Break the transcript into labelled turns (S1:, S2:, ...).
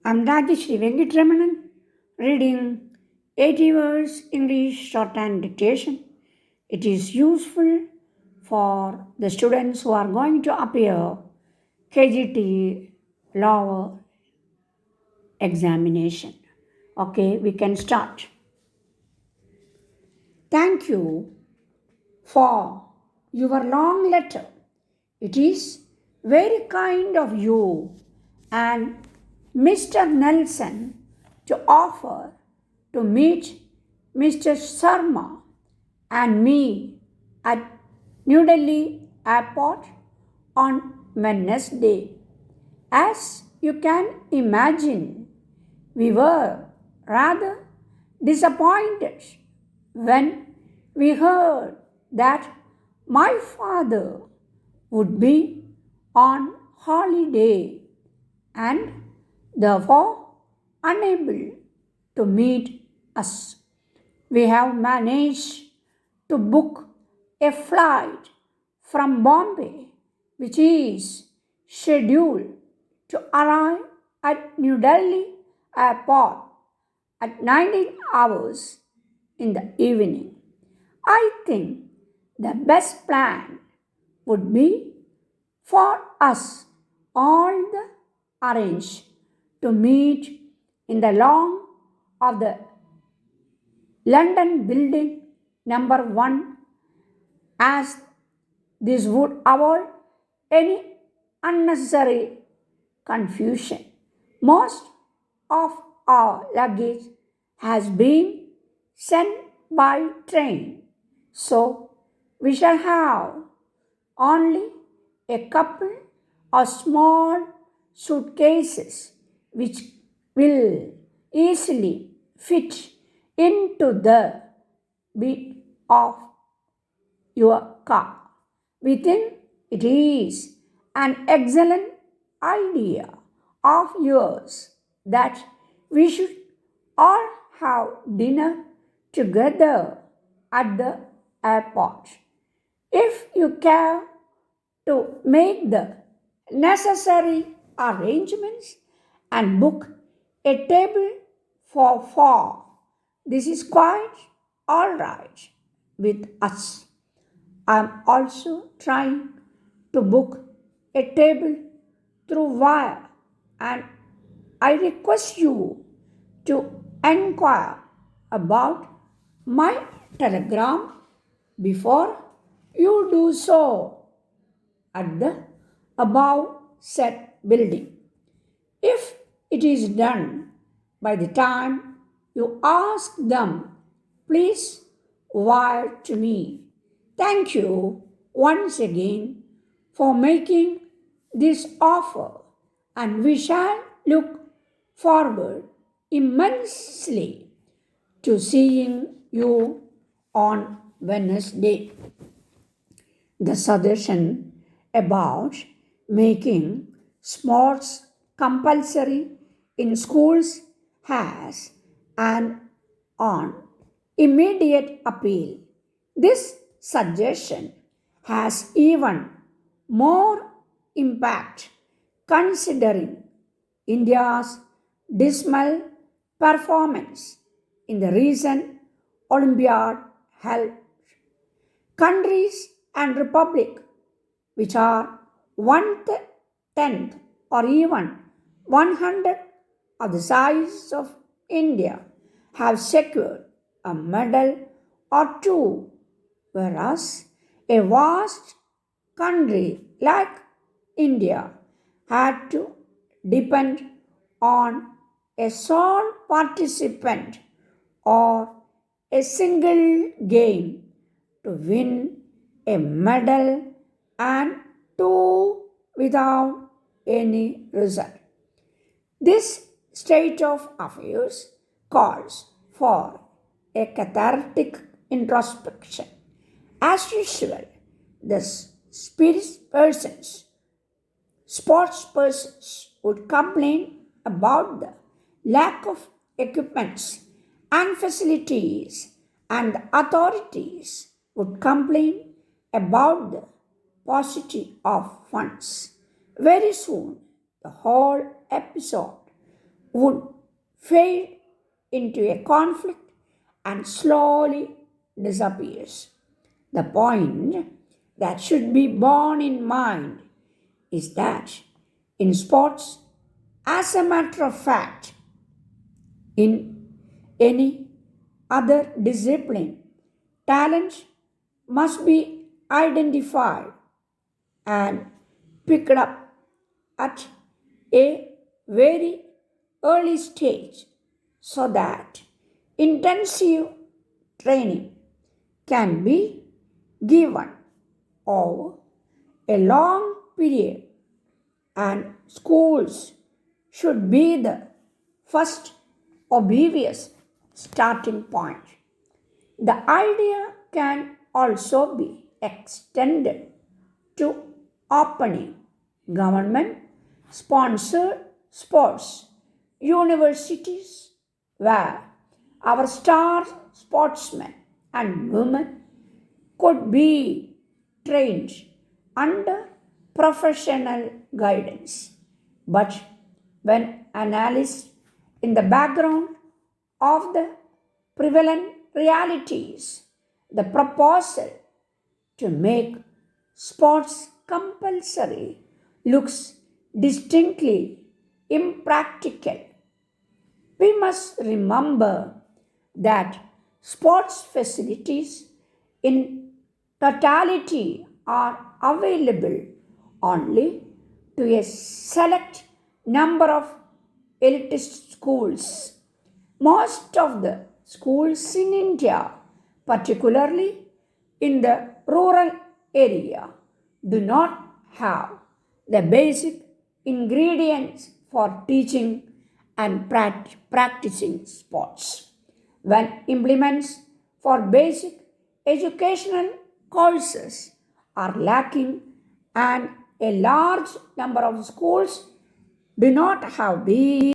S1: I'm Rajeshri Venkatramanan, reading 80 words English Shorthand dictation. It is useful for the students who are going to appear KGT law examination. Okay, we can start. Thank you for your long letter. It is very kind of you and Mr. Nelson to offer to meet Mr. Sharma and me at New Delhi airport on Wednesday. As you can imagine, we were rather disappointed when we heard that my father would be on holiday and therefore unable to meet us. We have managed to book a flight from Bombay, which is scheduled to arrive at New Delhi airport at 19 hours in the evening. I think the best plan would be for us all the arrange to meet in the lawn of the London building number 1, as this would avoid any unnecessary confusion. Most of our luggage has been sent by train, so we shall have only a couple of small suitcases which will easily fit into the bed of your car. We think it is an excellent idea of yours that we should all have dinner together at the airport. If you care to make the necessary arrangements and book a table for four, this is quite all right with us. I'm also trying to book a table through wire, and I request you to inquire about my telegram before you do so at the above said building. If it is done by the time you ask them, please wire to me. Thank you once again for making this offer, and we shall look forward immensely to seeing you on Wednesday. The suggestion about making sports compulsory in schools has an on immediate appeal. This suggestion has even more impact considering India's dismal performance in the recent Olympiad held. Countries and republic which are one tenth or even 100 of the size of India have secured a medal or two, whereas a vast country like India had to depend on a sole participant or a single game to win a medal and two without any result. This state of affairs calls for a cathartic introspection. As usual, the sports persons would complain about the lack of equipments and facilities, and the authorities would complain about the paucity of funds. Very soon, the whole episode would fade into a conflict and slowly disappears. The point that should be borne in mind is that in sports, as a matter of fact, in any other discipline, talent must be identified and picked up at a very early stage so that intensive training can be given over a long period, and schools should be the first obvious starting point. The idea can also be extended to opening government sponsored sports universities where our star sportsmen and women could be trained under professional guidance. But when analyzed in the background of the prevalent realities, the proposal to make sports compulsory looks distinctly impractical. We must remember that sports facilities in totality are available only to a select number of elitist schools. Most of the schools in India, particularly in the rural area, do not have the basic ingredients for teaching and practicing sports. When implements for basic educational courses are lacking and a large number of schools do not have these